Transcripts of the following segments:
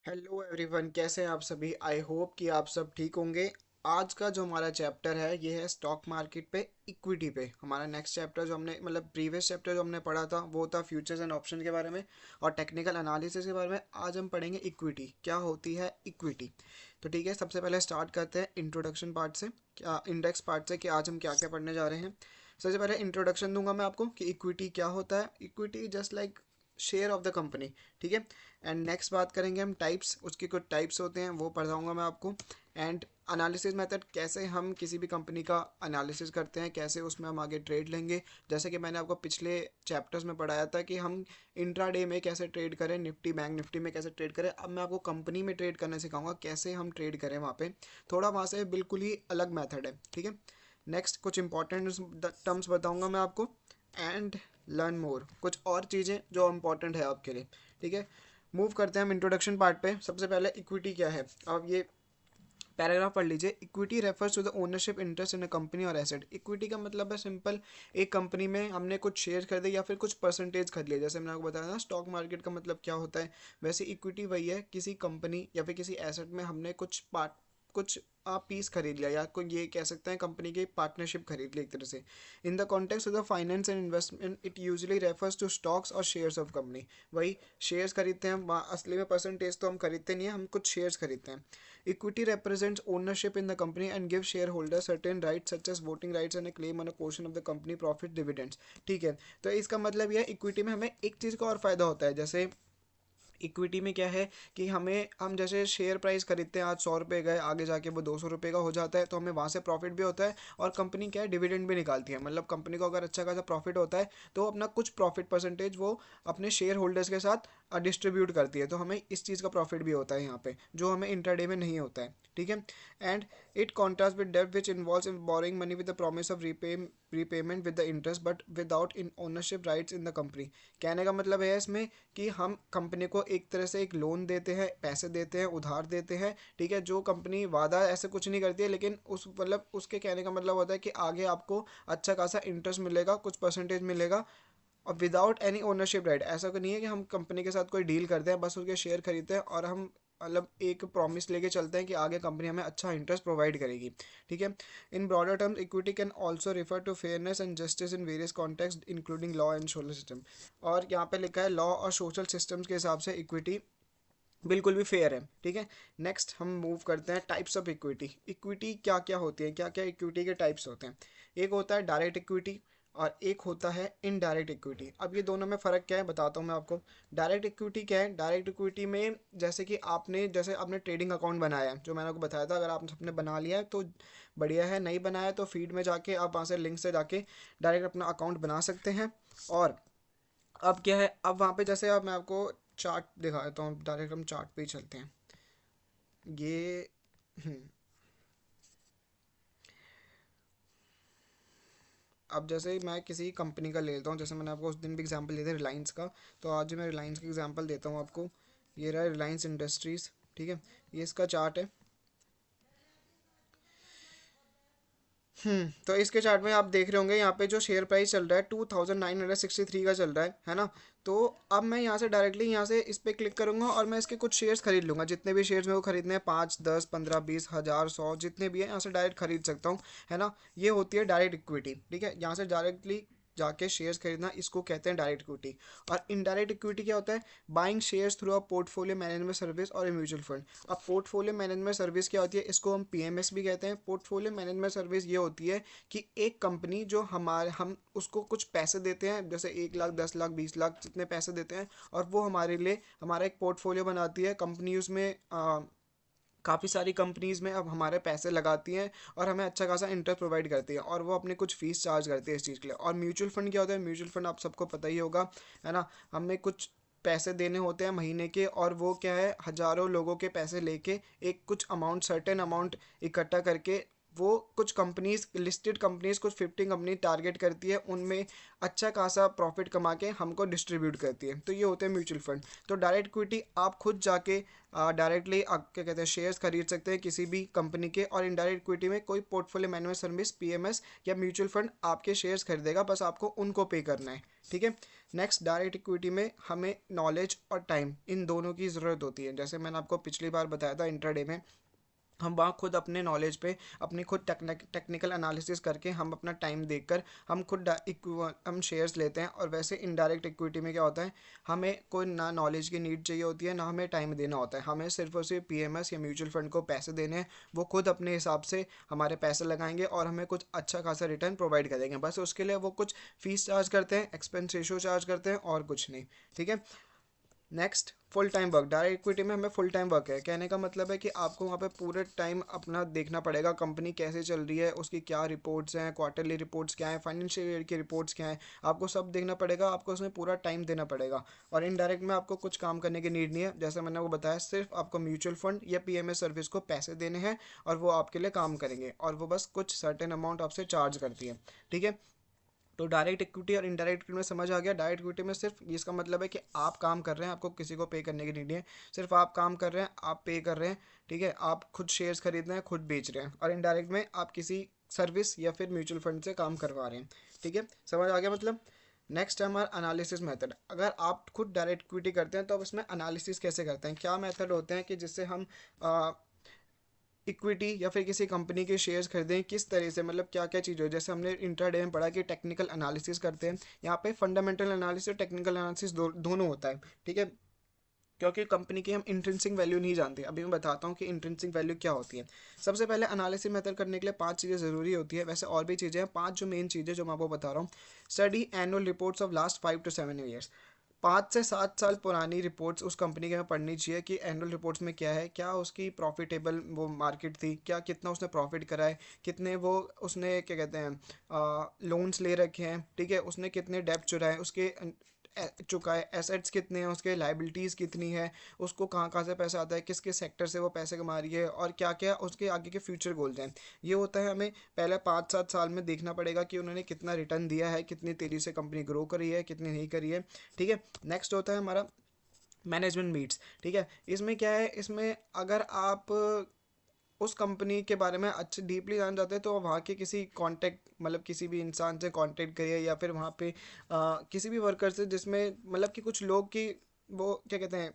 Hello everyone, कैसे हैं आप सभी। आई होप कि आप सब ठीक होंगे। आज का जो हमारा चैप्टर है ये है स्टॉक मार्केट पे इक्विटी पे। हमारा नेक्स्ट चैप्टर जो हमने प्रीवियस चैप्टर जो हमने पढ़ा था वो था फ्यूचर्स एंड ऑप्शन के बारे में और टेक्निकल एनालिसिस के बारे में। आज हम पढ़ेंगे इक्विटी क्या होती है, इक्विटी। तो ठीक है, सबसे पहले स्टार्ट करते हैं इंट्रोडक्शन पार्ट से, क्या इंडेक्स पार्ट से, कि आज हम क्या क्या पढ़ने जा रहे हैं। सबसे पहले इंट्रोडक्शन दूंगा मैं आपको कि इक्विटी क्या होता है। Equity just like share of the company. ठीक है। एंड नेक्स्ट बात करेंगे हम टाइप्स, उसके कुछ टाइप्स होते हैं वो पढ़ाऊंगा मैं आपको। एंड एनालिसिस मेथड, कैसे हम किसी भी कंपनी का एनालिसिस करते हैं, कैसे उसमें हम आगे ट्रेड लेंगे। जैसे कि मैंने आपको पिछले चैप्टर्स में पढ़ाया था कि हम इंट्राडे में कैसे ट्रेड करें, निफ्टी बैंक निफ्टी में कैसे ट्रेड करें। अब मैं आपको कंपनी में ट्रेड करना सिखाऊंगा, कैसे हम ट्रेड करें वहाँ पे। थोड़ा वहाँ से बिल्कुल ही अलग मेथड है। ठीक है। नेक्स्ट कुछ इंपॉर्टेंट टर्म्स बताऊंगा मैं आपको। एंड लर्न मोर, कुछ और चीज़ें जो इंपॉर्टेंट है आपके लिए। ठीक है। मूव करते हैं हम इंट्रोडक्शन पार्ट पे। सबसे पहले इक्विटी क्या है, अब ये पैराग्राफ पढ़ लीजिए। Equity refers to the ownership interest in a company और एसेट। इक्विटी का मतलब है सिंपल, एक कंपनी में हमने कुछ शेयर खरीदे या फिर कुछ परसेंटेज खरीद लिया। जैसे मैंने आपको बताया ना स्टॉक मार्केट का मतलब क्या होता है, वैसे इक्विटी वही है, किसी कंपनी या फिर किसी एसेट में हमने कुछ पार्ट, कुछ आप पीस खरीद लिया, या कोई ये कह सकते हैं कंपनी की पार्टनरशिप खरीद ली एक तरह से। In the context of the finance and investment it usually refers to stocks और शेयर्स ऑफ कंपनी। वही शेयर्स खरीदते हैं हम, असली में परसेंटेज तो हम खरीदते नहीं है, हम कुछ शेयर्स खरीदते हैं। Equity represents ownership in the company and gives shareholders certain rights such as voting rights and a claim on a portion of the company profit dividends। ठीक है। तो इसका मतलब यह है इक्विटी में हमें एक चीज़ का और फायदा होता है। जैसे इक्विटी में क्या है कि हमें, हम जैसे शेयर प्राइस खरीदते हैं, आज 100 रुपये गए, आगे जाके वो 200 रुपये का हो जाता है, तो हमें वहाँ से प्रॉफिट भी होता है। और कंपनी क्या है, डिविडेंड भी निकालती है। मतलब कंपनी को अगर अच्छा खासा प्रॉफिट होता है तो अपना कुछ प्रॉफिट परसेंटेज वो अपने शेयर होल्डर्स के साथ डिस्ट्रीब्यूट करती है। तो हमें इस चीज़ का प्रॉफिट भी होता है यहाँ पे, जो हमें इंट्राडे में नहीं होता है। ठीक है। एंड इट कॉन्ट्रास्ट विद डेब्ट which involves in boring money with the promise of repayment with the interest but without in ownership rights in the company. कहने का मतलब है इसमें कि हम कंपनी को एक तरह से एक लोन देते हैं, पैसे देते हैं, उधार देते हैं। ठीक है। जो कंपनी वादा ऐसे कुछ नहीं करती है, लेकिन उस मतलब उसके कहने का मतलब होता है कि आगे आपको अच्छा खासा इंटरेस्ट मिलेगा, कुछ परसेंटेज मिलेगा। और विदाउट एनी ओनरशिप राइट, ऐसा तो नहीं है कि हम कंपनी के साथ कोई डील करते हैं, बस उसके शेयर खरीदते हैं और हम एक प्रॉमिस लेके चलते हैं कि आगे कंपनी हमें अच्छा इंटरेस्ट प्रोवाइड करेगी। ठीक है। In broader terms equity can also refer to fairness and justice in various context including law and social system. और यहाँ पे लिखा है लॉ और सोशल सिस्टम्स के हिसाब से इक्विटी बिल्कुल भी फेयर है। ठीक है। नेक्स्ट हम मूव करते हैं टाइप्स ऑफ इक्विटी। इक्विटी क्या क्या होती है, क्या क्या इक्विटी के टाइप्स होते हैं। एक होता है डायरेक्ट इक्विटी और एक होता है इनडायरेक्ट इक्विटी। अब ये दोनों में फ़र्क क्या है बताता हूँ मैं आपको। डायरेक्ट इक्विटी क्या है, डायरेक्ट इक्विटी में जैसे कि आपने ट्रेडिंग अकाउंट बनाया है, जो मैंने आपको बताया था, अगर आपने बना लिया है तो बढ़िया है, नहीं बनाया तो फीड में जाके आप वहाँ से लिंक से जाके डायरेक्ट अपना अकाउंट बना सकते हैं। और अब क्या है, अब वहाँ पे जैसे अब मैं आपको चार्ट दिखा देता हूँ, डायरेक्ट हम चार्ट पे ही चलते हैं। ये अब जैसे मैं किसी कंपनी का ले लेता हूँ, जैसे मैंने आपको उस दिन भी एग्जांपल दिया था रिलायंस का, तो आज मैं रिलायंस का एग्जांपल देता हूँ आपको। ये रहा रिलायंस इंडस्ट्रीज़। ठीक है। ये इसका चार्ट है। तो इसके चार्ट में आप देख रहे होंगे यहाँ पे जो शेयर प्राइस चल रहा है 2963 का चल रहा है ना। तो अब मैं यहाँ से डायरेक्टली यहाँ से इस पर क्लिक करूंगा और मैं इसके कुछ शेयर्स खरीद लूंगा, जितने भी शेयर्स मेरे को खरीदने हैं, 5 10 15 20 1000 100, जितने भी हैं यहाँ से डायरेक्ट खरीद सकता हूँ। है ना। ये होती है डायरेक्ट इक्विटी। ठीक है। यहाँ से डायरेक्टली जाके शेयर्स खरीदना, इसको कहते हैं डायरेक्ट इक्विटी। और इनडायरेक्ट इक्विटी क्या होता है, buying shares through a portfolio management service और ए म्यूचुअल फंड। अब पोर्टफोलियो मैनेजमेंट सर्विस क्या होती है, इसको हम पीएमएस भी कहते हैं। पोर्टफोलियो मैनेजमेंट सर्विस ये होती है कि एक कंपनी जो हम उसको कुछ पैसे देते हैं, जैसे 1 लाख 10 लाख 20 लाख जितने पैसे देते हैं, और वो हमारे लिए हमारा एक पोर्टफोलियो बनाती है कंपनी। उसमें काफ़ी सारी कंपनीज में अब हमारे पैसे लगाती हैं और हमें अच्छा खासा इंटरेस्ट प्रोवाइड करती है, और वो अपने कुछ फीस चार्ज करती है इस चीज़ के लिए। और म्यूचुअल फंड क्या होता है, म्यूचुअल फंड आप सबको पता ही होगा। है ना। हमें कुछ पैसे देने होते हैं महीने के, और वो क्या है, हजारों लोगों के पैसे लेके एक कुछ अमाउंट, सर्टेन अमाउंट इकट्ठा करके वो कुछ कंपनीज, लिस्टेड कंपनीज, कुछ 50 कंपनी टारगेट करती है, उनमें अच्छा खासा प्रॉफिट कमा के हमको डिस्ट्रीब्यूट करती है। तो ये होते हैं म्यूचुअल फंड। तो डायरेक्ट इक्विटी आप खुद जाके डायरेक्टली क्या कहते हैं शेयर्स खरीद सकते हैं किसी भी कंपनी के, और इनडायरेक्ट इक्विटी में कोई पोर्टफोलियो मैनेजमेंट सर्विस पीएमएस या म्यूचुअल फंड आपके शेयर्स खरीदेगा, बस आपको उनको पे करना है। ठीक है। नेक्स्ट, डायरेक्ट इक्विटी में हमें नॉलेज और टाइम, इन दोनों की ज़रूरत होती है। जैसे मैंने आपको पिछली बार बताया था इंट्राडे में, हम वहाँ खुद अपने नॉलेज पे अपनी खुद टेक्निकल एनालिसिस करके हम अपना टाइम देखकर हम खुद हम शेयर्स लेते हैं। और वैसे इनडायरेक्ट इक्विटी में क्या होता है, हमें कोई ना नॉलेज की नीड चाहिए होती है, ना हमें टाइम देना होता है, हमें सिर्फ और सिर्फ पीएमएस या म्यूचुअल फंड को पैसे देने हैं। वो खुद अपने हिसाब से हमारे पैसे लगाएंगे और हमें कुछ अच्छा खासा रिटर्न प्रोवाइड करेंगे। बस उसके लिए वो कुछ फीस चार्ज करते हैं, एक्सपेंस रेशो चार्ज करते हैं, और कुछ नहीं। ठीक है। Next, full time work. Direct equity में हमें फुल टाइम वर्क है, कहने का मतलब है कि आपको वहाँ पे पूरे टाइम अपना देखना पड़ेगा कंपनी कैसे चल रही है, उसकी क्या रिपोर्ट्स हैं, क्वार्टरली रिपोर्ट्स क्या है, फाइनेंशियल ईयर की रिपोर्ट्स क्या है, आपको सब देखना पड़ेगा, आपको उसमें पूरा टाइम देना पड़ेगा। और इनडायरेक्ट में आपको कुछ काम करने की नीड नहीं है, जैसे मैंने वो बताया, सिर्फ आपको म्यूचुअल फंड या पीएमएस सर्विस को पैसे देने हैं और वो आपके लिए काम करेंगे, और वो बस कुछ सर्टेन अमाउंट आपसे चार्ज करती है। ठीक है। तो डायरेक्ट इक्विटी और इनडायरेक्ट इक्विटी में समझ आ गया। डायरेक्ट इक्विटी में सिर्फ इसका मतलब है कि आप काम कर रहे हैं, आपको किसी को पे करने की नीड नहीं है, सिर्फ आप काम कर रहे हैं, आप पे कर रहे हैं। ठीक है। आप खुद शेयर्स खरीद रहे हैं, खुद बेच रहे हैं, और इनडायरेक्ट में आप किसी सर्विस या फिर म्यूचुअल फंड से काम करवा रहे हैं। ठीक है, समझ आ गया मतलब। नेक्स्ट है हमारा एनालिसिस मेथड। अगर आप खुद डायरेक्ट इक्विटी करते हैं तो आप इसमें एनालिसिस कैसे करते हैं, क्या मेथड होते हैं कि जिससे हम इक्विटी या फिर किसी कंपनी के शेयर्स खरीदें, किस तरह से, मतलब क्या क्या चीज़ हो। जैसे हमने इंट्राडे में पढ़ा कि टेक्निकल एनालिसिस करते हैं, यहाँ पे फंडामेंटल एनालिसिस और टेक्निकल एनालिसिस दोनों होता है। ठीक है। क्योंकि कंपनी की हम इंट्रिंसिक वैल्यू नहीं जानते, अभी मैं बताता हूँ कि इंट्रिंसिक वैल्यू क्या होती है। सबसे पहले एनालिसिस मेथड करने के लिए 5 चीज़ें ज़रूरी होती है, वैसे और भी चीज़ें हैं, 5 जो मेन चीज़ें जो मैं आपको बता रहा हूँ। Study annual reports of last 5 to 7 years. 5 से 7 साल पुरानी रिपोर्ट्स उस कंपनी के हमें पढ़नी चाहिए कि एनुअल रिपोर्ट्स में क्या है, क्या उसकी प्रॉफिटेबल वो मार्केट थी, क्या कितना उसने प्रॉफिट करा है, कितने वो उसने क्या कहते हैं लोन्स ले रखे हैं। ठीक है। उसने कितने डेब्ट चुराए, उसके चुका है, एसेट्स कितने हैं उसके, लाइबिलिटीज़ कितनी है, उसको कहाँ कहाँ से पैसा आता है, किस किस सेक्टर से वो पैसे कमा रही है, और क्या क्या उसके आगे के फ्यूचर गोल्स हैं। ये होता है, हमें पहले 5-7 साल में देखना पड़ेगा कि उन्होंने कितना रिटर्न दिया है, कितनी तेज़ी से कंपनी ग्रो करी है, कितनी नहीं करी है। ठीक है। नेक्स्ट होता है हमारा मैनेजमेंट मीट्स। ठीक है। इसमें क्या है, इसमें अगर आप उस कंपनी के बारे में अच्छे डीपली जान जाते हैं तो वहाँ के किसी कांटेक्ट, मतलब किसी भी इंसान से कांटेक्ट करिए, या फिर वहाँ पे किसी भी वर्कर से, जिसमें मतलब कि कुछ लोग की वो क्या कहते हैं,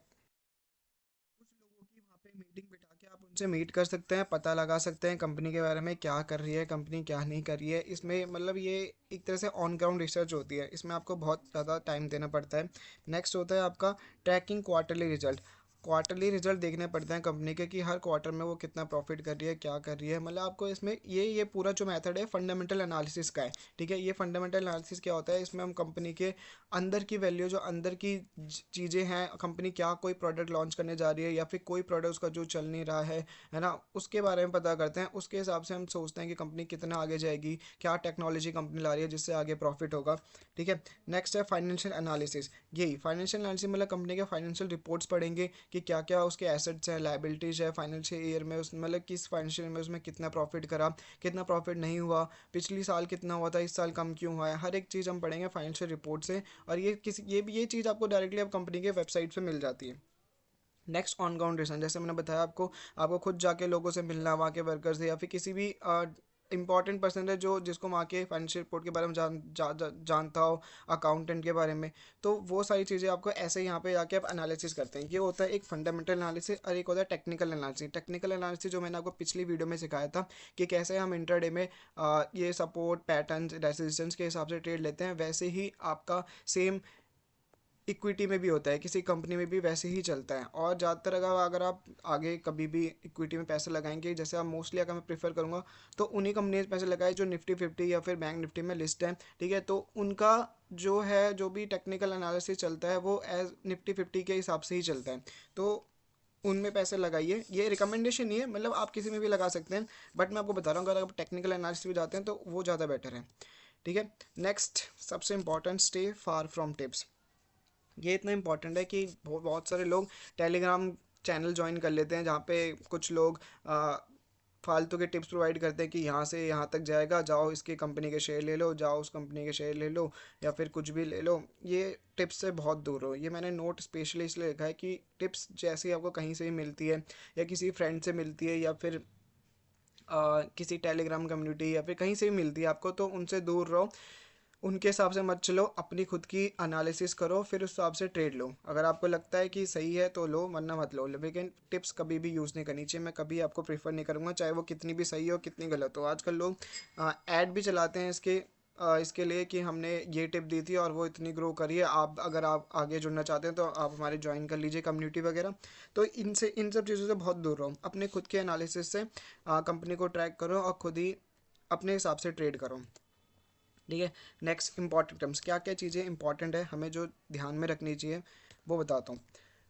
कुछ लोगों की वहाँ पे मीटिंग बिठा के आप उनसे मीट कर सकते हैं, पता लगा सकते हैं कंपनी के बारे में, क्या कर रही है कंपनी, क्या नहीं कर रही है। इसमें मतलब ये एक तरह से ऑन ग्राउंड रिसर्च होती है, इसमें आपको बहुत ज़्यादा टाइम देना पड़ता है। नेक्स्ट होता है आपका tracking quarterly result. Quarterly result देखने पड़ते हैं कंपनी के कि हर क्वार्टर में वो कितना प्रॉफिट कर रही है, क्या कर रही है। मतलब आपको इसमें ये पूरा जो मेथड है फंडामेंटल एनालिसिस का है। ठीक है। ये फंडामेंटल एनालिसिस क्या होता है, इसमें हम कंपनी के अंदर की वैल्यू, जो अंदर की चीज़ें हैं, कंपनी क्या कोई प्रोडक्ट लॉन्च करने जा रही है, या फिर कोई प्रोडक्ट उसका जो चल नहीं रहा है ना, उसके बारे में पता करते हैं। उसके हिसाब से हम सोचते हैं कि कंपनी कितना आगे जाएगी, क्या टेक्नोलॉजी कंपनी ला रही है जिससे आगे प्रॉफिट होगा। ठीक है। नेक्स्ट है फाइनेंशियल एनालिसिस। यही फाइनेंशियल एनालिसिस मतलब कंपनी के फाइनेंशियल रिपोर्ट्स पढ़ेंगे कि क्या क्या उसके एसेट्स हैं, लाइबिलिटीज है, फाइनेंशियल ईयर में उस मतलब किस फाइनेंशियल में उसमें कितना प्रॉफिट करा, कितना प्रॉफिट नहीं हुआ, पिछली साल कितना हुआ था, इस साल कम क्यों हुआ है, हर एक चीज़ हम पढ़ेंगे फाइनेंशियल रिपोर्ट से। और ये चीज़ आपको डायरेक्टली अब कंपनी के वेबसाइट पे मिल जाती है। Next, on ground research. जैसे मैंने बताया आपको खुद जाके लोगों से मिलना, वहाँ के वर्कर से, या फिर किसी भी इंपॉर्टेंट पर्सन है जो जिसको वहाँ के फाइनेंशियल रिपोर्ट के बारे में जानता हो, अकाउंटेंट के बारे में। तो वो सारी चीज़ें आपको ऐसे यहाँ पे जाके आप एनालिसिस करते हैं। ये होता है एक फंडामेंटल एनालिसिस, और एक होता है टेक्निकल एनालिसिस। टेक्निकल एनालिसिस जो मैंने आपको पिछली वीडियो में सिखाया था कि कैसे हम इंटरडे में ये सपोर्ट पैटर्न रेजिस्टेंस के हिसाब से ट्रेड लेते हैं, वैसे ही आपका सेम इक्विटी में भी होता है, किसी कंपनी में भी वैसे ही चलता है। और ज़्यादातर अगर अगर आप आगे कभी भी इक्विटी में पैसे लगाएंगे, जैसे आप मोस्टली अगर मैं प्रेफर करूँगा तो उन्हीं कंपनी में पैसे लगाए जो निफ्टी 50 या फिर बैंक निफ्टी में लिस्ट है। ठीक है। तो उनका जो है, जो भी टेक्निकल एनालिसिस चलता है वो एज निफ्टी 50 के हिसाब से ही चलता है। तो उनमें पैसे लगाइए, ये रिकमेंडेशन नहीं है, मतलब आप किसी में भी लगा सकते हैं, बट मैं आपको बता रहा हूँ अगर आप टेक्निकल एनालिसिस में जाते हैं तो वो ज़्यादा बेटर है। ठीक है। नेक्स्ट, सबसे important, stay far from tips. ये इतना इंपॉर्टेंट है कि बहुत सारे लोग टेलीग्राम चैनल ज्वाइन कर लेते हैं, जहाँ पे कुछ लोग फालतू के टिप्स प्रोवाइड करते हैं कि यहाँ से यहाँ तक जाएगा, जाओ इसकी कंपनी के शेयर ले लो, जाओ उस कंपनी के शेयर ले लो, या फिर कुछ भी ले लो। ये टिप्स से बहुत दूर हो। ये मैंने नोट स्पेशली इसलिए लिखा है कि टिप्स जैसी आपको कहीं से भी मिलती है, या किसी फ्रेंड से मिलती है, या फिर किसी टेलीग्राम कम्युनिटी या फिर कहीं से भी मिलती है आपको, तो उनसे दूर रहो। उनके हिसाब से मत चलो, अपनी खुद की एनालिसिस करो, फिर उस हिसाब से ट्रेड लो। अगर आपको लगता है कि सही है तो लो, वरना मत लो। लेकिन टिप्स कभी भी यूज़ नहीं करनी चाहिए। मैं कभी आपको प्रीफर नहीं करूँगा, चाहे वो कितनी भी सही हो कितनी गलत हो। आजकल लोग ऐड भी चलाते हैं इसके लिए कि हमने ये टिप दी थी और वो इतनी ग्रो करी है, आप अगर आप आगे जुड़ना चाहते हैं तो आप हमारे ज्वाइन कर लीजिए कम्युनिटी वगैरह। तो इनसे इन सब चीज़ों से बहुत दूर रहो। अपने खुद के एनालिसिस से कंपनी को ट्रैक करो और खुद ही अपने हिसाब से ट्रेड करो। ठीक है। नेक्स्ट इंपॉर्टेंट टर्म्स, क्या क्या चीज़ें इंपॉर्टेंट है हमें जो ध्यान में रखनी चाहिए वो बताता हूँ।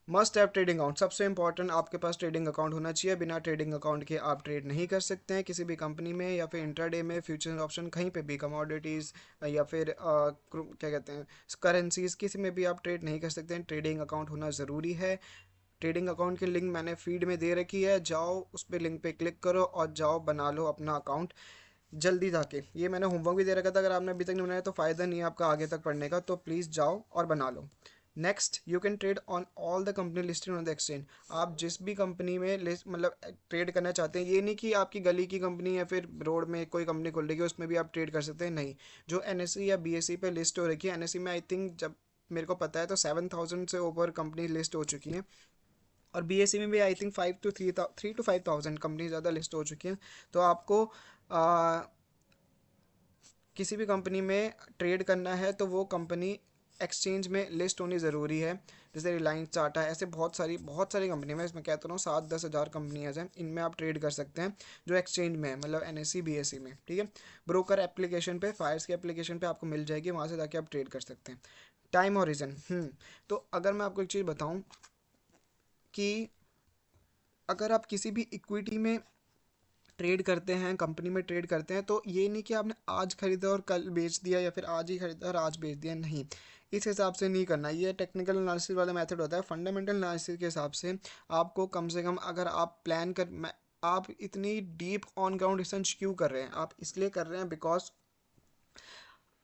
मस्ट हैव ट्रेडिंग अकाउंट, सबसे इंपॉर्टेंट, आपके पास ट्रेडिंग अकाउंट होना चाहिए। बिना ट्रेडिंग अकाउंट के आप ट्रेड नहीं कर सकते हैं किसी भी कंपनी में, या फिर इंट्राडे में, फ्यूचर ऑप्शन, कहीं पे भी, कमोडिटीज़, या फिर क्या कहते हैं, करेंसीज, किसी में भी आप ट्रेड नहीं कर सकते हैं। ट्रेडिंग अकाउंट होना ज़रूरी है। ट्रेडिंग अकाउंट की लिंक मैंने फीड में दे रखी है, जाओ उस पर लिंक पे क्लिक करो और जाओ बना लो अपना अकाउंट जल्दी जाके। ये मैंने होमवर्क भी दे रखा था, अगर आपने अभी तक नहीं बनाया तो फ़ायदा नहीं है आपका आगे तक पढ़ने का, तो प्लीज़ जाओ और बना लो। Next, you can trade on all the company listed on the exchange. आप जिस भी कंपनी में लिस्ट मतलब ट्रेड करना चाहते हैं, ये नहीं कि आपकी गली की कंपनी या फिर रोड में कोई कंपनी खोल रही है उसमें भी आप ट्रेड कर सकते हैं, नहीं। जो एनएसई या बीएसई पे लिस्ट हो रखी है, एनएसई में आई थिंक जब मेरे को पता है तो 7,000 से ऊपर कंपनी लिस्ट हो चुकी हैं, और बीएसई में भी आई थिंक 3 to 5,000 कंपनी ज़्यादा लिस्ट हो चुकी हैं। तो आपको आ, किसी भी कंपनी में ट्रेड करना है तो वो कंपनी एक्सचेंज में लिस्ट होनी ज़रूरी है। जैसे रिलायंस, टाटा, ऐसे बहुत सारी कंपनी में, इसमें कहता हूँ 7-10 हज़ार कंपनियाँ हैं, इनमें आप ट्रेड कर सकते हैं जो एक्सचेंज में है, मतलब एनएससी बीएसई में। ठीक है। ब्रोकर एप्लीकेशन पे, फायर्स की एप्लीकेशन पे आपको मिल जाएगी, वहाँ से जाके आप ट्रेड कर सकते हैं। टाइम हॉरिजन, तो अगर मैं आपको एक चीज़ बताऊँ कि अगर आप किसी भी इक्विटी में ट्रेड करते हैं, कंपनी में ट्रेड करते हैं, तो ये नहीं कि आपने आज खरीदा और कल बेच दिया, या फिर आज ही खरीदा और आज बेच दिया, नहीं। इस हिसाब से नहीं करना। ये टेक्निकल एनालिसिस वाला मेथड होता है। फंडामेंटल एनालिसिस के हिसाब से आपको कम से कम, अगर आप आप इतनी डीप ऑन ग्राउंड रिसर्च क्यों कर रहे हैं? आप इसलिए कर रहे हैं बिकॉज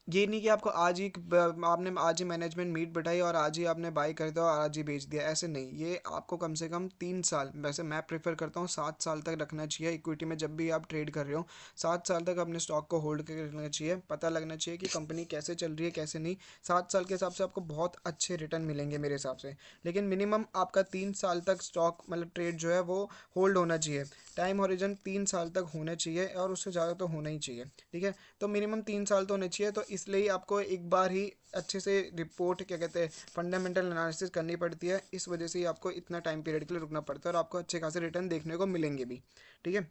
ये नहीं कि आपको आपने आज ही मैनेजमेंट मीट बैठाई और आज ही आपने बाई कर दिया और आज ही बेच दिया, ऐसे नहीं। ये आपको कम से कम 3 साल, वैसे मैं प्रेफर करता हूँ 7 साल तक रखना चाहिए इक्विटी में। जब भी आप ट्रेड कर रहे हो 7 साल तक अपने स्टॉक को होल्ड करके रखना चाहिए। पता लगना चाहिए कि कंपनी कैसे चल रही है कैसे नहीं। 7 साल के हिसाब से आपको बहुत अच्छे रिटर्न मिलेंगे मेरे हिसाब से। लेकिन मिनिमम आपका 3 साल तक स्टॉक मतलब ट्रेड जो है वो होल्ड होना चाहिए। टाइम हॉरिजन 3 साल तक होना चाहिए, और उससे ज़्यादा तो होना ही चाहिए। ठीक है। तो मिनिमम 3 साल तो होने चाहिए। तो इसलिए आपको एक बार ही अच्छे से रिपोर्ट, क्या कहते हैं, फंडामेंटल एनालिसिस करनी पड़ती है। इस वजह से ही आपको इतना टाइम पीरियड के लिए रुकना पड़ता है, और आपको अच्छे खासे रिटर्न देखने को मिलेंगे भी। ठीक है।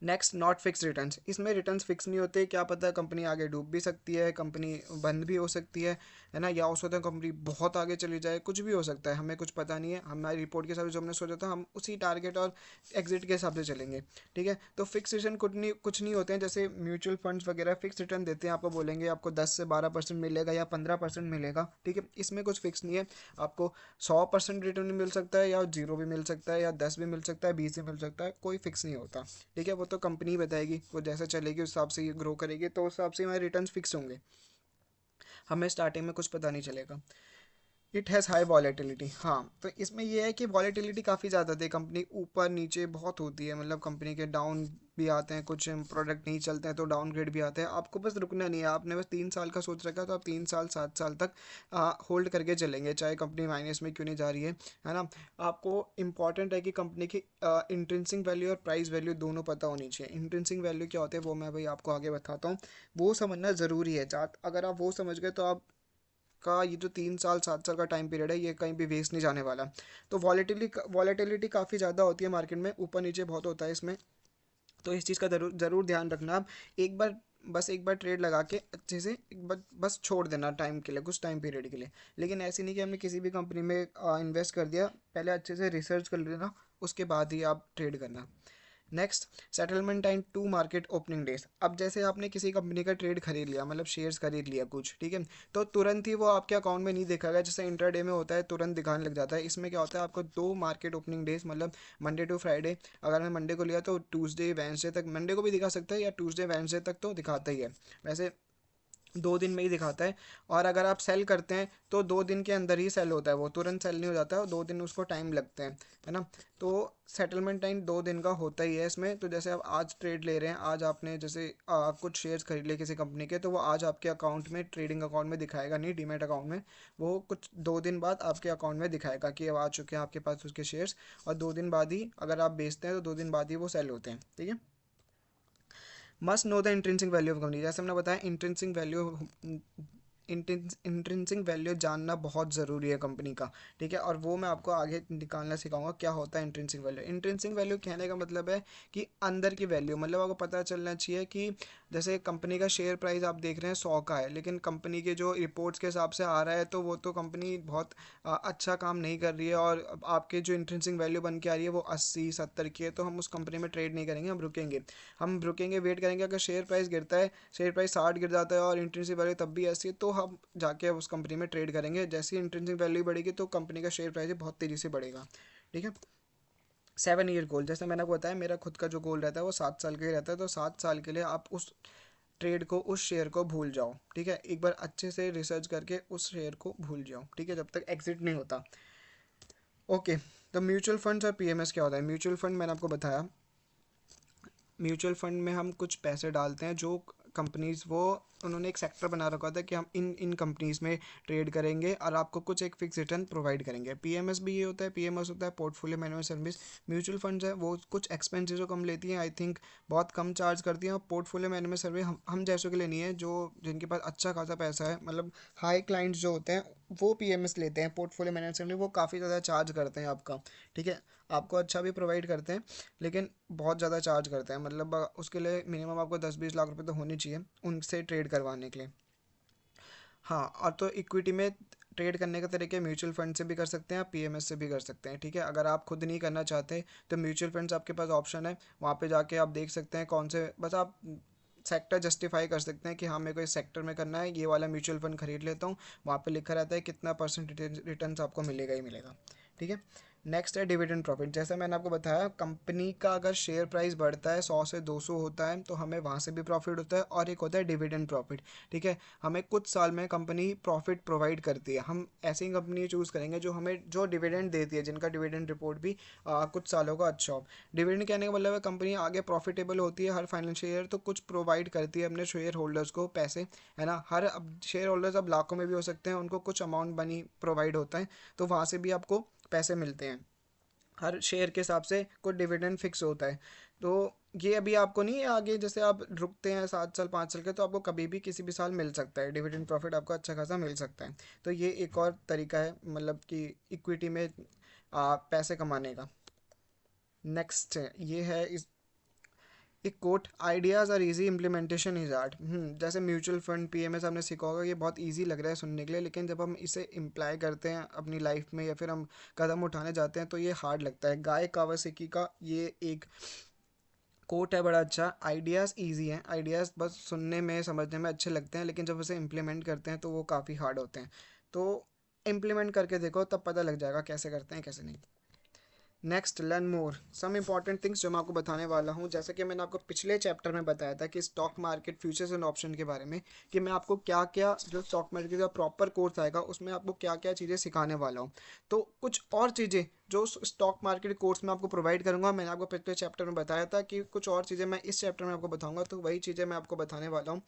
Next, not fix returns. इसमें रिटर्न्स फिक्स नहीं होते। क्या पता कंपनी आगे डूब भी सकती है, कंपनी बंद भी हो सकती है ना, या हो सकता है कंपनी बहुत आगे चली जाए, कुछ भी हो सकता है, हमें कुछ पता नहीं है। हमारी रिपोर्ट के हिसाब से जो हमने सोचा था हम उसी टारगेट और एग्जिट के हिसाब से चलेंगे। ठीक है। तो फिक्स रिटर्न कुछ नहीं होते हैं। जैसे म्यूचुअल फंड्स वगैरह फिक्स रिटर्न देते हैं, आपको बोलेंगे आपको 10 से 12% मिलेगा या 15% मिलेगा। ठीक है। इसमें कुछ फिक्स नहीं है। आपको 100% रिटर्न भी मिल सकता है, या 0 भी मिल सकता है, या 10 भी मिल सकता है, 20 भी मिल सकता है, कोई फिक्स नहीं होता। ठीक है। वो तो कंपनी बताएगी, वो जैसा चलेगी उस हिसाब से ये ग्रो करेगी, तो उस हिसाब से हमारे रिटर्न्स फिक्स होंगे। हमें स्टार्टिंग में कुछ पता नहीं चलेगा। इट हैज़ हाई वॉलेटिलिटी, हाँ। तो इसमें ये है कि वॉलेटिलिटी काफ़ी ज़्यादा होती है, कंपनी ऊपर नीचे बहुत होती है। मतलब कंपनी के डाउन भी आते हैं, कुछ प्रोडक्ट नहीं चलते हैं तो डाउनग्रेड भी आते हैं। आपको बस रुकना नहीं है। आपने बस 3 साल का सोच रखा है तो आप 3 साल 7 साल तक होल्ड करके चलेंगे, चाहे कंपनी माइनस में क्यों नहीं जा रही है ना। आपको इंपॉर्टेंट है कि कंपनी की इंट्रिंसिक वैल्यू और प्राइस वैल्यू दोनों पता होनी चाहिए। इंट्रिंसिक वैल्यू क्या होता है वो मैं भाई आपको आगे बताता हूँ, वो समझना ज़रूरी है। अगर आप वो समझ गए तो आप का ये जो 3 साल 7 साल का टाइम पीरियड है ये कहीं भी वेस्ट नहीं जाने वाला। तो वॉलेटिलिटी काफ़ी ज़्यादा होती है मार्केट में, ऊपर नीचे बहुत होता है इसमें। तो इस चीज़ का ज़रूर ज़रूर ध्यान रखना। आप एक बार ट्रेड लगा के अच्छे से एक बार बस छोड़ देना टाइम के लिए, कुछ टाइम पीरियड के लिए। लेकिन ऐसे नहीं कि हमने किसी भी कंपनी में इन्वेस्ट कर दिया, पहले अच्छे से रिसर्च कर लेना, उसके बाद ही आप ट्रेड करना। Next, settlement time to market opening days. अब जैसे आपने किसी कंपनी का ट्रेड खरीद लिया, मतलब शेयर्स खरीद लिया कुछ, ठीक है, तो तुरंत ही वो आपके अकाउंट में नहीं दिखाएगा, जैसे इंटरडे में होता है तुरंत दिखाने लग जाता है। इसमें क्या होता है, आपको दो मार्केट ओपनिंग डेज, मतलब मंडे टू फ्राइडे, अगर मैं मंडे को लिया तो ट्यूसडे वेंसडे तक, मंडे को भी दिखा सकता है या ट्यूसडे वेंसडे तक तो दिखाता ही है वैसे, 2 दिन में ही दिखाता है। और अगर आप सेल करते हैं तो 2 दिन के अंदर ही सेल होता है, वो तुरंत सेल नहीं हो जाता है, 2 दिन उसको टाइम लगते हैं, है ना। तो सेटलमेंट टाइम 2 दिन का होता ही है इसमें। तो जैसे आप आज ट्रेड ले रहे हैं, आज आपने जैसे कुछ शेयर्स खरीद लिए किसी कंपनी के, तो वो आज आपके अकाउंट में, ट्रेडिंग अकाउंट में दिखाएगा नहीं, डीमैट अकाउंट में। वो कुछ 2 दिन बाद आपके अकाउंट में दिखाएगा कि अब आ चुके हैं आपके पास उसके शेयर्स। और 2 दिन बाद ही अगर आप बेचते हैं तो 2 दिन बाद ही वो सेल होते हैं, ठीक है। Must know the intrinsic value of company, जैसे हमने बताया इंट्रिंसिक वैल्यू, इंट्रिंसिक वैल्यू जानना बहुत ज़रूरी है कंपनी का, ठीक है। और वो मैं आपको आगे निकालना सिखाऊंगा क्या होता है इंट्रिंसिक वैल्यू। इंट्रिंसिक वैल्यू कहने का मतलब है कि अंदर की वैल्यू, मतलब आपको पता चलना चाहिए कि जैसे कंपनी का शेयर प्राइस आप देख रहे हैं 100 का है, लेकिन कंपनी के जो रिपोर्ट्स के हिसाब से आ रहा है तो वो तो कंपनी बहुत अच्छा काम नहीं कर रही है, और आपके जो इंट्रिंसिक वैल्यू बन के आ रही है वो 80-70 की है, तो हम उस कंपनी में ट्रेड नहीं करेंगे, हम रुकेंगे, वेट करेंगे। अगर शेयर प्राइस गिरता है, शेयर प्राइस 60 गिर जाता है और इंट्रिंसिक वैल्यू तब भी ऐसी है, तो हम जाके उस कंपनी में ट्रेड करेंगे। जैसे ही इंट्रिंसिक वैल्यू बढ़ेगी तो कंपनी का शेयर प्राइस बहुत तेज़ी से बढ़ेगा, ठीक है। 7 ईयर गोल, जैसे मैंने आपको बताया मेरा खुद का जो गोल रहता है वो 7 साल का ही रहता है, तो 7 साल के लिए आप उस ट्रेड को, उस शेयर को भूल जाओ, ठीक है। एक बार अच्छे से रिसर्च करके उस शेयर को भूल जाओ, ठीक है, जब तक एग्जिट नहीं होता। ओके, तो म्यूचुअल फंड्स और पीएमएस क्या होता है। म्यूचुअल फंड मैंने आपको बताया, म्यूचुअल फंड में हम कुछ पैसे डालते हैं, जो कंपनीज, वो उन्होंने एक सेक्टर बना रखा था कि हम इन इन कंपनीज में ट्रेड करेंगे और आपको कुछ एक फिक्स रिटर्न प्रोवाइड करेंगे। पीएमएस भी ये होता है, पीएमएस होता है portfolio management service. Mutual funds है वो कुछ एक्सपेंसेस जो कम लेती हैं, आई थिंक बहुत कम चार्ज करती हैं। और पोर्टफोलियो मैनेजमेंट सर्विस हम जैसों के लिए नहीं है, जो जिनके पास अच्छा खासा पैसा है, मतलब हाई क्लाइंट्स जो होते हैं वो पीएमएस लेते हैं। पोर्टफोलियो मैनेजमेंट सर्विस वो काफ़ी ज़्यादा चार्ज करते हैं आपका, ठीक है। आपको अच्छा भी प्रोवाइड करते हैं, लेकिन बहुत ज़्यादा चार्ज करते हैं, मतलब उसके लिए मिनिमम आपको 10-20 लाख रुपए तो होनी चाहिए उनसे ट्रेड करवाने के लिए। हाँ, और तो इक्विटी में ट्रेड करने के तरीके म्यूचुअल फंड से भी कर सकते हैं, आप पीएमएस से भी कर सकते हैं, ठीक है। अगर आप खुद नहीं करना चाहते तो म्यूचुअल फंड्स आपके पास ऑप्शन है, वहाँ पे जाके आप देख सकते हैं कौन से, बस आप सेक्टर जस्टिफाई कर सकते हैं कि हाँ मेरे को इस सेक्टर में करना है, ये वाला म्यूचुअल फंड खरीद लेता हूँ। वहाँ पे लिखा रहता है कितना परसेंट रिटर्न आपको मिलेगा ही मिलेगा, ठीक है। नेक्स्ट है डिविडेंड प्रॉफिट। जैसा मैंने आपको बताया, कंपनी का अगर शेयर प्राइस बढ़ता है 100 से 200 होता है तो हमें वहाँ से भी प्रॉफिट होता है, और एक होता है डिविडेंड प्रॉफिट, ठीक है। हमें कुछ साल में कंपनी प्रॉफिट प्रोवाइड करती है, हम ऐसी कंपनी चूज़ करेंगे जो हमें जो डिविडेंड देती है, जिनका डिविडेंड रिपोर्ट भी कुछ सालों का अच्छा हो। डिविडेंड कहने का मतलब है कंपनी आगे प्रॉफिटेबल होती है हर फाइनेंशियल ईयर, तो कुछ प्रोवाइड करती है अपने शेयर होल्डर्स को पैसे, है ना। हर अब शेयर होल्डर्स अब लाखों में भी हो सकते हैं, उनको कुछ अमाउंट बनी प्रोवाइड होता है, तो वहाँ से भी आपको पैसे मिलते हैं। हर शेयर के हिसाब से कुछ डिविडेंड फिक्स होता है। तो ये अभी आपको नहीं है, आगे जैसे आप रुकते हैं 7 साल 5 साल के, तो आपको कभी भी किसी भी साल मिल सकता है डिविडेंड प्रॉफिट, आपको अच्छा खासा मिल सकता है। तो ये एक और तरीका है, मतलब कि इक्विटी में पैसे कमाने का। नेक्स्ट ये है इस एक quote, ideas are easy, implementation is art. जैसे म्यूचुअल फंड पीएमएस आपने सीखा होगा, ये बहुत इजी लग रहा है सुनने के लिए, लेकिन जब हम इसे इम्प्लाई करते हैं अपनी लाइफ में या फिर हम कदम उठाने जाते हैं तो ये हार्ड लगता है। गाय कावासाकी का ये एक कोट है बड़ा अच्छा, आइडियाज़ इजी हैं, आइडियाज़ बस सुनने में समझने में अच्छे लगते हैं, लेकिन जब उसे इम्प्लीमेंट करते हैं तो वो काफ़ी हार्ड होते हैं। तो इम्प्लीमेंट करके देखो, तब पता लग जाएगा कैसे करते हैं कैसे नहीं। Next, learn more some important things जो मैं आपको बताने वाला हूँ। जैसे कि मैंने आपको पिछले चैप्टर में बताया था कि stock market futures and option के बारे में, कि मैं आपको क्या क्या जो स्टॉक मार्केट का प्रॉपर कोर्स आएगा उसमें आपको क्या क्या चीज़ें सिखाने वाला हूँ। तो कुछ और चीज़ें जो स्टॉक मार्केट कोर्स में आपको प्रोवाइड करूँगा, मैंने आपको पिछले चैप्टर में बताया था कि कुछ और चीज़ें मैं इस चैप्टर में आपको बताऊँगा, तो वही चीज़ें मैं आपको बताने वाला हूँ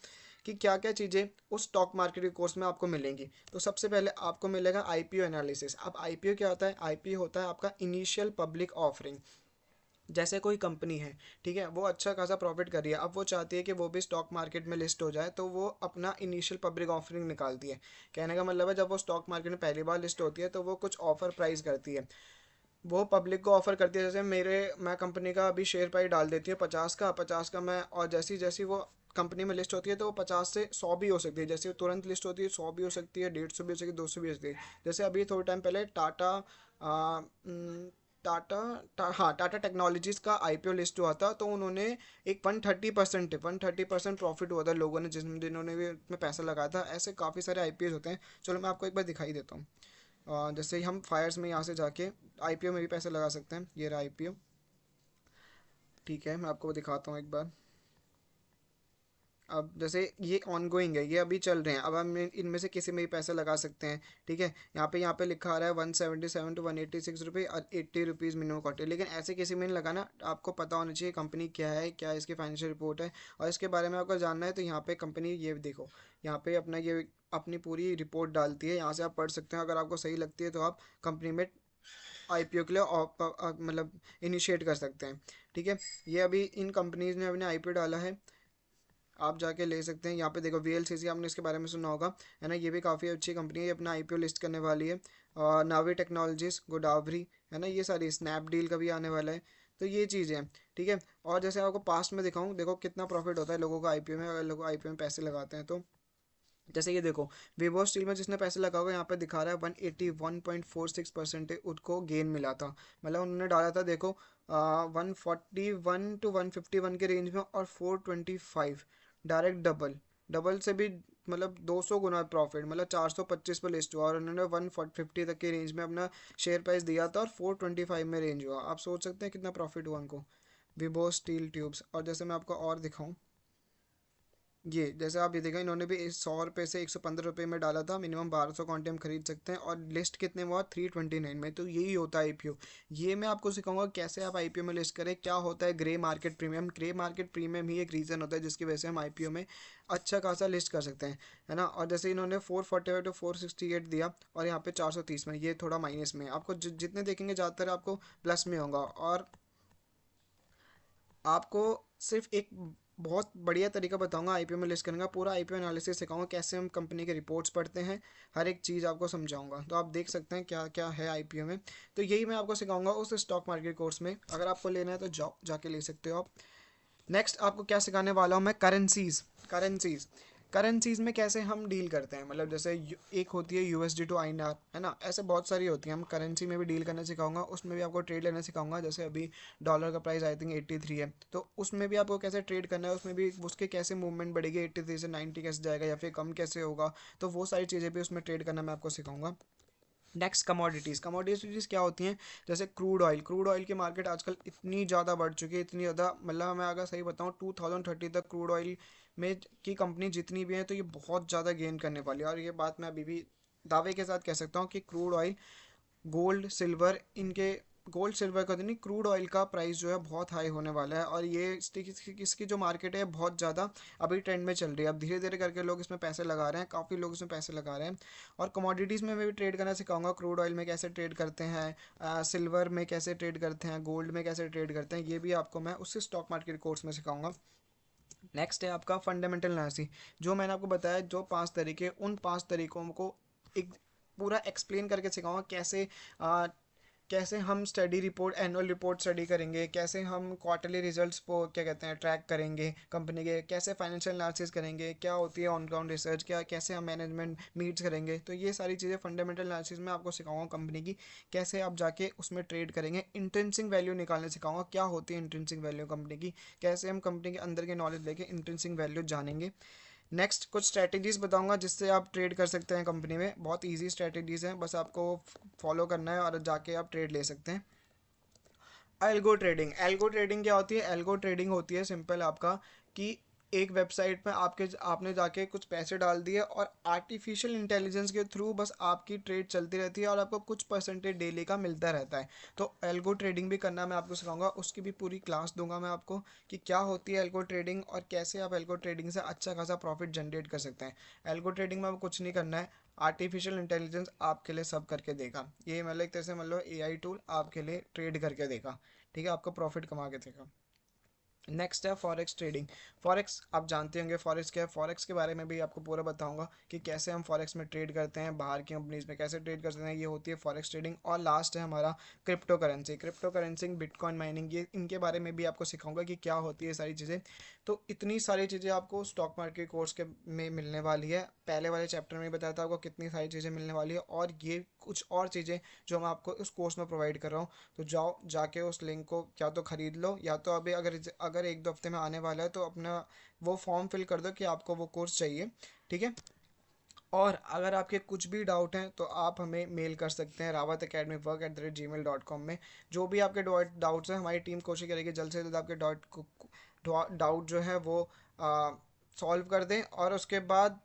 कि क्या क्या चीज़ें उस स्टॉक मार्केट के कोर्स में आपको मिलेंगी। तो सबसे पहले आपको मिलेगा आईपीओ एनालिसिस। अब आईपीओ क्या होता है, आईपीओ होता है आपका इनिशियल पब्लिक ऑफरिंग। जैसे कोई कंपनी है, ठीक है, वो अच्छा खासा प्रॉफिट कर रही है, अब वो चाहती है कि वो भी स्टॉक मार्केट में लिस्ट हो जाए, तो वो अपना इनिशियल पब्लिक ऑफरिंग निकालती है। कहने का मतलब है जब वो स्टॉक मार्केट में पहली बार लिस्ट होती है तो वो कुछ ऑफर प्राइस करती है, वो पब्लिक को ऑफर करती है। जैसे मैं कंपनी का अभी शेयर प्राइस डाल देती हूँ 50 का मैं, और जैसी जैसी वो कंपनी में लिस्ट होती है तो वो 50 से 100 भी हो सकती है। जैसे वो तुरंत लिस्ट होती है 100 भी हो सकती है, 150 भी हो सकती है, 200 भी हो सकती है। जैसे अभी थोड़े टाइम पहले टाटा हाँ टाटा टेक्नोलॉजीज का आईपीओ लिस्ट हुआ था, तो उन्होंने एक 130% प्रॉफिट हुआ था लोगों ने जिन्होंने भी उसमें पैसा लगाया था। ऐसे काफ़ी सारे आईपीओ होते हैं। चलो मैं आपको एक बार दिखाई देता हूँ। जैसे हम फायर्स में यहाँ से जाके आईपीओ में भी पैसे लगा सकते हैं। ये रहा आईपीओ। ठीक है, मैं आपको दिखाता हूँ एक बार। अब जैसे ये ऑनगोइंग है, ये अभी चल रहे हैं, अब हम इनमें से किसी में भी पैसे लगा सकते हैं। ठीक है, यहाँ पे लिखा आ रहा है 177 to 186 रुपये और 80 रुपीज़ मिनिमम क्वार्टर, लेकिन ऐसे किसी में नहीं लगाना। आपको पता होना चाहिए कंपनी क्या है, क्या इसकी फाइनेंशियल रिपोर्ट है, और इसके बारे में आपको जानना है। तो यहाँ पे कंपनी ये देखो, यहाँ पे अपना ये अपनी पूरी रिपोर्ट डालती है, यहाँ से आप पढ़ सकते हैं। अगर आपको सही लगती है तो आप कंपनी में आईपीओ के लिए मतलब इनिशिएट कर सकते हैं। ठीक है, ये अभी इन कंपनीज ने अपने आईपीओ डाला है, आप जाके ले सकते हैं। यहाँ पे देखो वीएलसीसी, आपने इसके बारे में सुना होगा, है ना, ये भी काफ़ी अच्छी कंपनी है, ये अपना आईपीओ लिस्ट करने वाली है। और नावी टेक्नोलॉजीज, गोदावरी, है ना, ये सारी, स्नैपडील का भी आने वाला है। तो ये चीज़ें हैं। ठीक है, और जैसे आपको पास्ट में दिखाऊं, देखो कितना प्रॉफिट होता है लोगों का आईपीओ में, अगर लोग आईपीओ में पैसे लगाते हैं तो। जैसे ये देखो, विवो स्टील में जिसने पैसे लगा होगा, यहाँ पे दिखा रहा है 181.46% उसको गेन मिला था। मतलब उन्होंने डाला था, देखो 141 to 151 के रेंज में, और 425, डायरेक्ट डबल, डबल से भी मतलब 200 गुना प्रॉफिट, मतलब 425 पे लिस्ट हुआ, और उन्होंने 150 तक के रेंज में अपना शेयर प्राइस दिया था, और 425 में रेंज हुआ। आप सोच सकते हैं कितना प्रॉफिट हुआ उनको, विबो स्टील ट्यूब्स। और जैसे मैं आपको और दिखाऊं, ये जैसे आप ये देखा, इन्होंने भी इस 100 रुपये से 115 रुपये में डाला था, मिनिमम 1200 क्वांटे हम खरीद सकते हैं, और लिस्ट कितने में हुआ, 329 में। तो यही होता है आईपीओ। ये मैं आपको सिखाऊंगा कैसे आप आईपीओ में लिस्ट करें, क्या होता है grey market premium. Grey market premium ही एक रीज़न होता है जिसकी वजह से हम आईपीओ में अच्छा खासा लिस्ट कर सकते हैं, है ना। और जैसे इन्होंने 445 to 468 दिया, और यहाँ पे 430 में, ये थोड़ा माइनस में है। आपको जितने देखेंगे ज़्यादातर आपको प्लस में होगा। और आपको सिर्फ एक बहुत बढ़िया तरीका बताऊंगा आईपीओ में लिस्ट करने का, पूरा आईपीओ एनालिसिस सिखाऊंगा, कैसे हम कंपनी के रिपोर्ट्स पढ़ते हैं, हर एक चीज़ आपको समझाऊंगा। तो आप देख सकते हैं क्या क्या है आईपीओ में। तो यही मैं आपको सिखाऊंगा उस स्टॉक मार्केट कोर्स में। अगर आपको लेना है तो जाओ, जाके ले सकते हो आप। नेक्स्ट आपको क्या सिखाने वाला हूँ मैं, करेंसीज। करेंसीज में कैसे हम डील करते हैं, मतलब जैसे एक होती है यूएसडी टू आईएनआर, है ना, ऐसे बहुत सारी होती हैं। हम करेंसी में भी डील करना सिखाऊंगा, उसमें भी आपको ट्रेड लेना सिखाऊंगा। जैसे अभी डॉलर का प्राइस आई थिंक 83 है, तो उसमें भी आपको कैसे ट्रेड करना है, उसमें भी उसके कैसे मूवमेंट बढ़ेगी, 83 से 90 कैसे जाएगा, या फिर कम कैसे होगा। तो वो सारी चीज़ें भी उसमें ट्रेड करना मैं आपको सिखाऊंगा। नेक्स्ट कमोडिटीज़ क्या होती हैं, जैसे क्रूड ऑयल की मार्केट आजकल इतनी ज़्यादा बढ़ चुकी है, इतनी ज़्यादा, मतलब मैं अगर सही बताऊँ 2030 तक क्रूड ऑयल में की कंपनी जितनी भी हैं, तो ये बहुत ज़्यादा गेन करने वाली है। और ये बात मैं अभी भी दावे के साथ कह सकता हूँ कि क्रूड ऑयल, गोल्ड सिल्वर, इनके गोल्ड सिल्वर का तो नहीं, क्रूड ऑयल का प्राइस जो है बहुत हाई होने वाला है। और ये इसकी जो मार्केट है बहुत ज़्यादा अभी ट्रेंड में चल रही है। अब धीरे धीरे करके लोग इसमें पैसे लगा रहे हैं, काफ़ी लोग इसमें पैसे लगा रहे हैं। और कमोडिटीज़ में मैं भी ट्रेड करना सिखाऊंगा, क्रूड ऑयल में कैसे ट्रेड करते हैं, सिल्वर में कैसे ट्रेड करते हैं, गोल्ड में कैसे ट्रेड करते हैं, ये भी आपको मैं उसी स्टॉक मार्केट कोर्स में सिखाऊंगा। नेक्स्ट है आपका फंडामेंटल एनालिसिस। जो मैंने आपको बताया, जो 5 तरीके, उन 5 तरीकों को एक पूरा एक्सप्लेन करके सिखाऊंगा। कैसे हम study report, annual report study करेंगे, कैसे हम क्वार्टरली रिजल्ट्स को क्या कहते हैं ट्रैक करेंगे कंपनी के, कैसे फाइनेंशियल एनालिसिस करेंगे, क्या होती है ऑन ग्राउंड रिसर्च, क्या कैसे हम मैनेजमेंट मीट्स करेंगे। तो ये सारी चीज़ें फंडामेंटल एनालिसिस में आपको सिखाऊंगा कंपनी की, कैसे आप जाके उसमें ट्रेड करेंगे। इंट्रिंसिक वैल्यू निकालने सिखाऊंगा, क्या होती है इंट्रिंसिक वैल्यू कंपनी की, कैसे हम कंपनी के अंदर के नॉलेज लेके इंट्रिंसिक वैल्यू जानेंगे। नेक्स्ट कुछ स्ट्रैटेजीज बताऊंगा जिससे आप ट्रेड कर सकते हैं कंपनी में, बहुत इजी स्ट्रैटेजीज हैं, बस आपको फॉलो करना है और जाके आप ट्रेड ले सकते हैं। एल्गो ट्रेडिंग क्या होती है, एल्गो ट्रेडिंग होती है सिंपल आपका, कि एक वेबसाइट पे आपने जाके कुछ पैसे डाल दिए, और आर्टिफिशियल इंटेलिजेंस के थ्रू बस आपकी ट्रेड चलती रहती है, और आपको कुछ परसेंटेज डेली का मिलता रहता है। तो एल्गो ट्रेडिंग भी करना मैं आपको सिखाऊंगा, उसकी भी पूरी क्लास दूंगा मैं आपको, कि क्या होती है एल्गो ट्रेडिंग, और कैसे आप एल्गो ट्रेडिंग से अच्छा खासा प्रॉफिट जनरेट कर सकते हैं। एल्गो ट्रेडिंग में आपको कुछ नहीं करना है, आर्टिफिशियल इंटेलिजेंस आपके लिए सब करके देगा। ये मतलब एक तरह से मतलब एआई टूल आपके लिए ट्रेड करके देगा। ठीक है, आपको प्रॉफिट कमा के देगा। नेक्स्ट है फॉरेक्स ट्रेडिंग। फॉरेक्स आप जानते होंगे, फॉरेक्स क्या है, फॉरेक्स के बारे में भी आपको पूरा बताऊंगा कि कैसे हम फॉरेक्स में ट्रेड करते हैं, बाहर की कंपनीज में कैसे ट्रेड कर सकते हैं, ये होती है फॉरेक्स ट्रेडिंग। और लास्ट है हमारा क्रिप्टो करेंसी, बिटकॉइन माइनिंग, ये इनके बारे में भी आपको सिखाऊंगा कि क्या होती है सारी चीज़ें। तो इतनी सारी चीज़ें आपको स्टॉक मार्केट कोर्स के में मिलने वाली है। पहले वाले चैप्टर में बताया था आपको कितनी सारी चीज़ें मिलने वाली है, और ये कुछ और चीज़ें जो मैं आपको उस कोर्स में प्रोवाइड कर रहा हूँ। तो जाओ जाके उस लिंक को या तो ख़रीद लो, या तो अभी अगर अगर एक दो हफ्ते में आने वाला है तो अपना वो फॉर्म फिल कर दो कि आपको वो कोर्स चाहिए। ठीक है। और अगर आपके कुछ भी डाउट हैं तो आप हमें मेल कर सकते हैं rawat@work@gmail.com में। जो भी आपके डाउट्स हैं हमारी टीम कोशिश करेगी जल्द से जल्द आपके डाउट जो है वो सॉल्व कर दें। और उसके बाद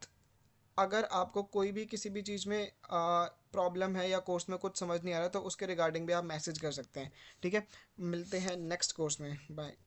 अगर आपको कोई भी किसी भी चीज़ में प्रॉब्लम है या कोर्स में कुछ समझ नहीं आ रहा तो उसके रिगार्डिंग भी आप मैसेज कर सकते हैं। ठीक है। मिलते हैं नेक्स्ट कोर्स में। बाय।